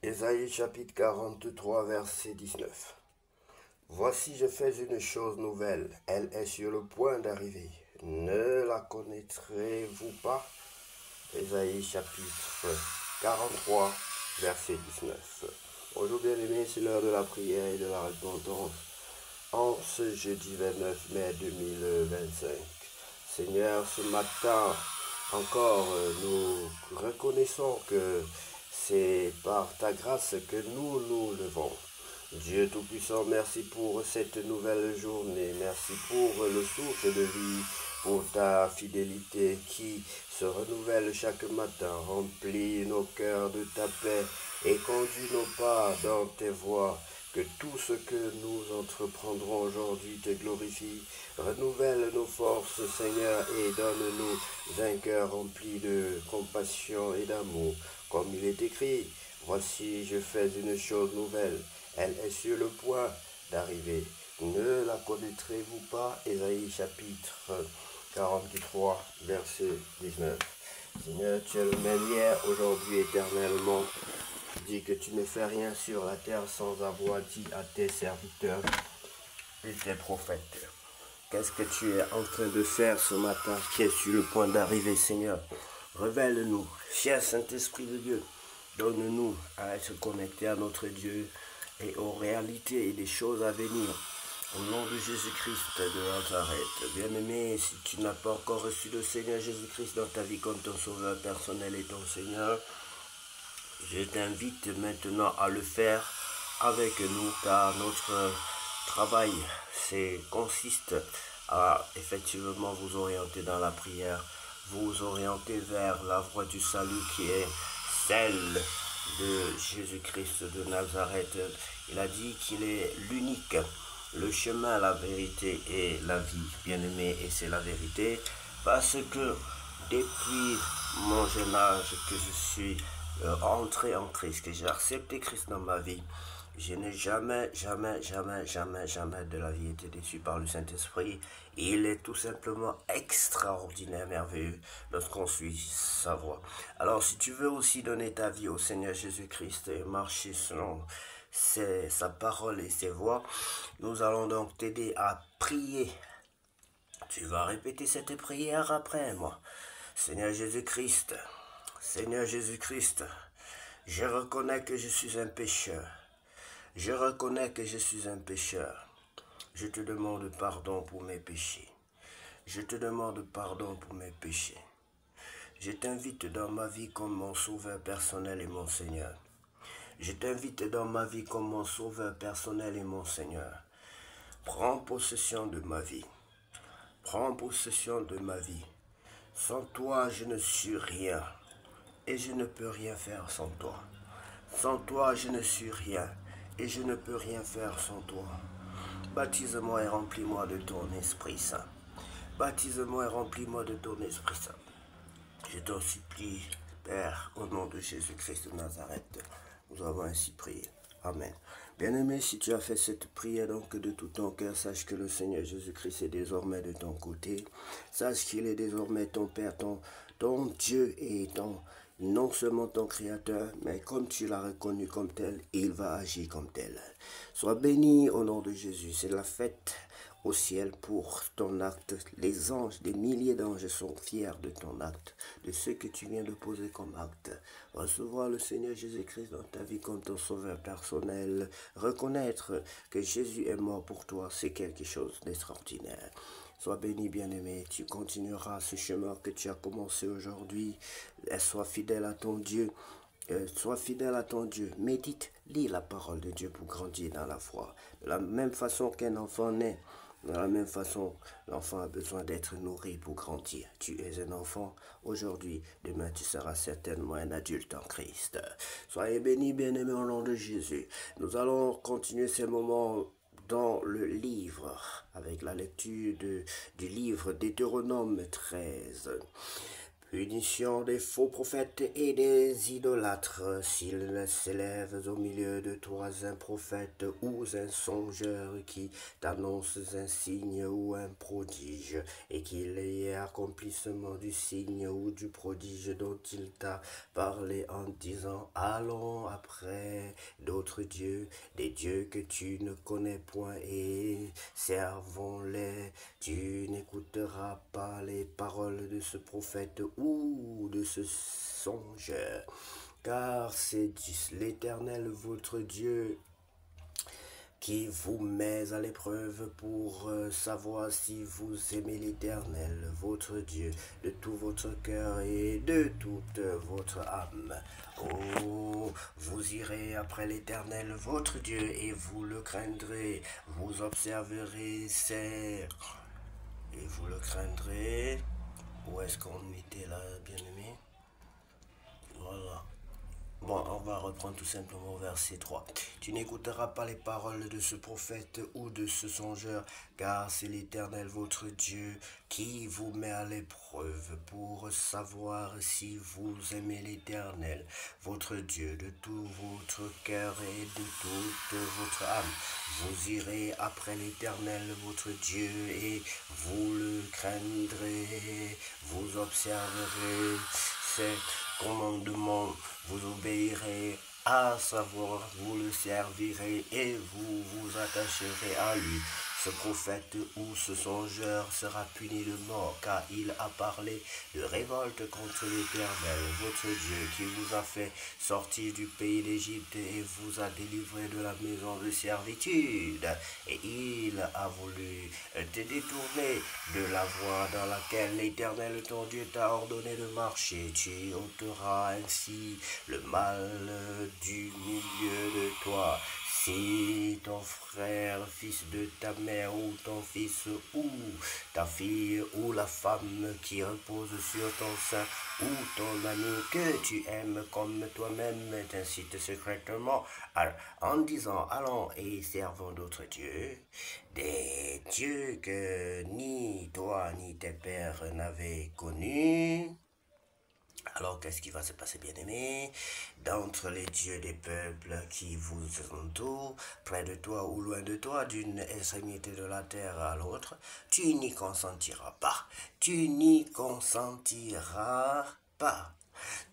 Ésaïe chapitre 43 verset 19. Voici je fais une chose nouvelle, elle est sur le point d'arriver. Ne la connaîtrez-vous pas? Ésaïe chapitre 43 verset 19. Bonjour bien-aimés, c'est l'heure de la prière et de la repentance en ce jeudi 29 mai 2025. Seigneur, ce matin encore, nous reconnaissons que c'est par ta grâce que nous nous levons. Dieu Tout-Puissant, merci pour cette nouvelle journée. Merci pour le souffle de vie, pour ta fidélité qui se renouvelle chaque matin. Remplis nos cœurs de ta paix et conduis nos pas dans tes voies. Que tout ce que nous entreprendrons aujourd'hui te glorifie. Renouvelle nos forces, Seigneur, et donne-nous un cœur rempli de compassion et d'amour. Comme il est écrit, voici je fais une chose nouvelle. Elle est sur le point d'arriver. Ne la connaîtrez-vous pas? Ésaïe chapitre 43, verset 19. Seigneur, tu es le même hier, aujourd'hui, éternellement. Tu dis que tu ne fais rien sur la terre sans avoir dit à tes serviteurs et tes prophètes. Qu'est-ce que tu es en train de faire ce matin qui est sur le point d'arriver, Seigneur? Révèle-nous, cher Saint-Esprit de Dieu. Donne-nous à être connectés à notre Dieu et aux réalités et des choses à venir. Au nom de Jésus-Christ de Nazareth. Bien-aimé, si tu n'as pas encore reçu le Seigneur Jésus-Christ dans ta vie comme ton sauveur personnel et ton Seigneur, je t'invite maintenant à le faire avec nous, car notre travail consiste à effectivement vous orienter dans la prière, vous orienter vers la voie du salut qui est celle de Jésus-Christ de Nazareth. Il a dit qu'il est l'unique, le chemin, la vérité et la vie, bien-aimé, et c'est la vérité, parce que depuis mon jeune âge que je suis entré en Christ, que j'ai accepté Christ dans ma vie, je n'ai jamais de la vie été déçu par le Saint-Esprit. Il est tout simplement extraordinaire, merveilleux lorsqu'on suit sa voie. Alors si tu veux aussi donner ta vie au Seigneur Jésus-Christ et marcher selon sa parole et ses voies, nous allons donc t'aider à prier. Tu vas répéter cette prière après moi. Seigneur Jésus-Christ, je reconnais que je suis un pécheur. Je reconnais que je suis un pécheur. Je te demande pardon pour mes péchés. Je te demande pardon pour mes péchés. Je t'invite dans ma vie comme mon sauveur personnel et mon Seigneur. Je t'invite dans ma vie comme mon sauveur personnel et mon Seigneur. Prends possession de ma vie. Prends possession de ma vie. Sans toi, je ne suis rien. Et je ne peux rien faire sans toi. Sans toi, je ne suis rien. Et je ne peux rien faire sans toi. Baptise-moi et remplis-moi de ton Esprit Saint. Baptise-moi et remplis-moi de ton Esprit Saint. Je t'en supplie, Père, au nom de Jésus-Christ de Nazareth. Nous avons ainsi prié. Amen. Bien-aimé, si tu as fait cette prière donc de tout ton cœur, sache que le Seigneur Jésus-Christ est désormais de ton côté. Sache qu'il est désormais ton Père, ton Dieu et non seulement ton Créateur, mais comme tu l'as reconnu comme tel, il va agir comme tel. Sois béni au nom de Jésus. C'est la fête au ciel pour ton acte. Les anges, des milliers d'anges sont fiers de ton acte, de ce que tu viens de poser comme acte. Recevoir le Seigneur Jésus-Christ dans ta vie comme ton sauveur personnel. Reconnaître que Jésus est mort pour toi, c'est quelque chose d'extraordinaire. Sois béni, bien-aimé, tu continueras ce chemin que tu as commencé aujourd'hui. Sois fidèle à ton Dieu. Sois fidèle à ton Dieu. Médite, lis la parole de Dieu pour grandir dans la foi. De la même façon qu'un enfant naît, de la même façon, l'enfant a besoin d'être nourri pour grandir. Tu es un enfant aujourd'hui, demain tu seras certainement un adulte en Christ. Soyez bénis, bien-aimés, au nom de Jésus. Nous allons continuer ces moments dans le livre, avec la lecture du livre Deutéronome 13. punition des faux prophètes et des idolâtres, s'il s'élève au milieu de toi un prophète ou un songeur qui t'annonce un signe ou un prodige, et qu'il y ait accomplissement du signe ou du prodige dont il t'a parlé en disant, allons après d'autres dieux, des dieux que tu ne connais point, et servons-les. Tu n'écouteras pas les paroles de ce prophète ou de ce songeur, car c'est l'Éternel votre Dieu qui vous met à l'épreuve pour savoir si vous aimez l'Éternel, votre Dieu, de tout votre cœur et de toute votre âme. Oh, vous irez après l'Éternel, votre Dieu, et vous le craindrez, vous observerez ses... Et vous le craindrez. Où est-ce qu'on était là, bien-aimé? Voilà. Bon, on va reprendre tout simplement au verset 3. Tu n'écouteras pas les paroles de ce prophète ou de ce songeur, car c'est l'Éternel votre Dieu qui vous met à l'épreuve pour savoir si vous aimez l'Éternel, votre Dieu, de tout votre cœur et de toute votre âme. Vous irez après l'Éternel votre Dieu et vous le craindrez, vous observerez ses commandements, vous obéirez, à savoir, vous le servirez et vous vous attacherez à lui. Ce prophète ou ce songeur sera puni de mort, car il a parlé de révolte contre l'Éternel, votre Dieu, qui vous a fait sortir du pays d'Égypte et vous a délivré de la maison de servitude. Et il a voulu te détourner de la voie dans laquelle l'Éternel, ton Dieu, t'a ordonné de marcher. Tu ôteras ainsi le mal du milieu de toi. Si ton frère, fils de ta mère, ou ton fils, ou ta fille, ou la femme qui repose sur ton sein, ou ton ami que tu aimes comme toi-même t'incite secrètement en disant, allons et servons d'autres dieux, des dieux que ni toi ni tes pères n'avaient connus. Alors, qu'est-ce qui va se passer, bien-aimé? D'entre les dieux des peuples qui vous entourent, près de toi ou loin de toi, d'une extrémité de la terre à l'autre, tu n'y consentiras pas. Tu n'y consentiras pas.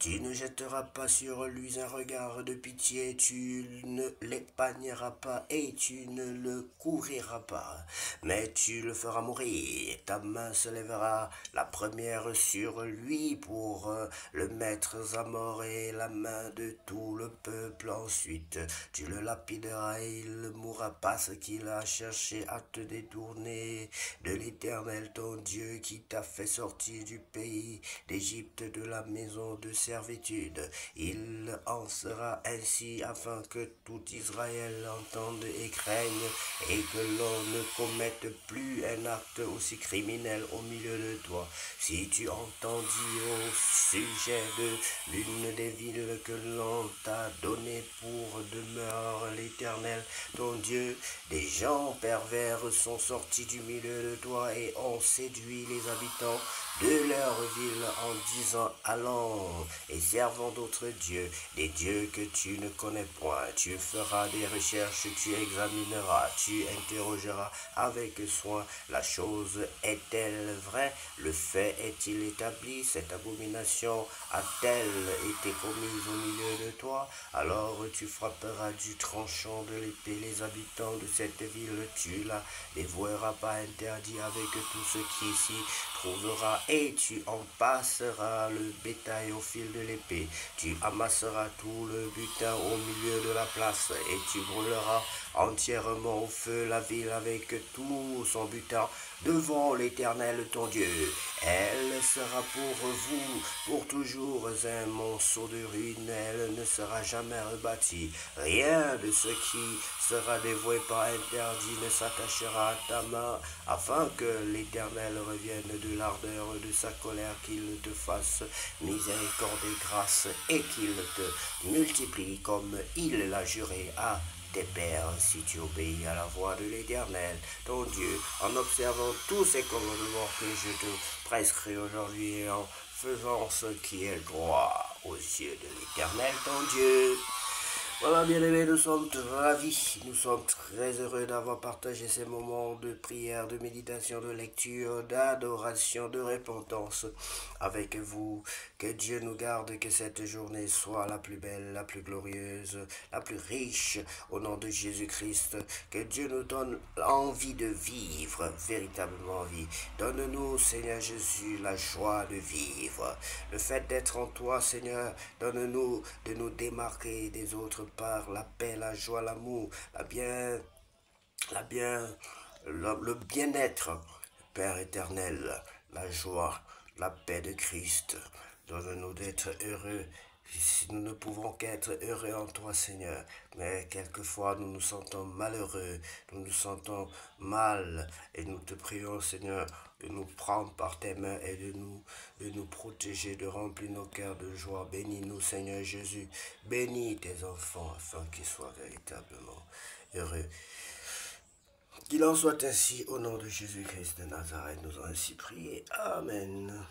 Tu ne jetteras pas sur lui un regard de pitié, tu ne l'épargneras pas et tu ne le couvriras pas, mais tu le feras mourir. Ta main se lèvera la première sur lui pour le mettre à mort et la main de tout le peuple ensuite. Tu le lapideras et il mourra parce qu'il a cherché à te détourner de l'Éternel ton Dieu qui t'a fait sortir du pays d'Égypte, de la maison de servitude. Il en sera ainsi afin que tout Israël entende et craigne et que l'on ne commette plus un acte aussi criminel au milieu de toi. Si tu entendis au sujet de l'une des villes que l'on t'a données pour demeure l'Éternel, ton Dieu, des gens pervers sont sortis du milieu de toi et ont séduit les habitants de leur ville en disant, allons et servons d'autres dieux, des dieux que tu ne connais point. Tu feras des recherches, tu examineras, tu interrogeras avec soin, la chose est-elle vraie, le fait est-il établi, cette abomination a-t-elle été commise au milieu de toi? Alors tu frapperas du tranchant de l'épée les habitants de cette ville, tu la dévoueras pas interdit avec tout ce qui s'y trouvera, et tu en passeras le bétail au fil de l'épée. Tu amasseras tout le butin au milieu de la place, et tu brûleras entièrement au feu la ville avec tout son butin devant l'Éternel ton Dieu. Elle sera pour vous pour toujours un monceau de ruines, elle ne sera jamais rebâtie. Rien de ce qui sera dévoué par interdit ne s'attachera à ta main, afin que l'Éternel revienne de l'ardeur de sa colère, qu'il te fasse miséricorde et grâce, et qu'il te multiplie comme il l'a juré à tes pères, si tu obéis à la voix de l'Éternel, ton Dieu, en observant tous ces commandements que je te prescris aujourd'hui et en faisant ce qui est droit aux yeux de l'Éternel, ton Dieu. Voilà, bien-aimés, nous sommes ravis, nous sommes très heureux d'avoir partagé ces moments de prière, de méditation, de lecture, d'adoration, de repentance avec vous. Que Dieu nous garde, que cette journée soit la plus belle, la plus glorieuse, la plus riche, au nom de Jésus-Christ. Que Dieu nous donne envie de vivre, véritablement envie. Donne-nous, Seigneur Jésus, la joie de vivre. Le fait d'être en toi, Seigneur, donne-nous de nous démarquer des autres par la paix, la joie, l'amour, le bien-être, Père éternel, la joie, la paix de Christ. Donne-nous d'être heureux. Si nous ne pouvons qu'être heureux en toi, Seigneur, mais quelquefois nous nous sentons malheureux, nous nous sentons mal, et nous te prions, Seigneur, de nous prendre par tes mains et de nous protéger, de remplir nos cœurs de joie. Bénis-nous, Seigneur Jésus. Bénis tes enfants afin qu'ils soient véritablement heureux. Qu'il en soit ainsi au nom de Jésus-Christ de Nazareth. Nous avons ainsi prié. Amen.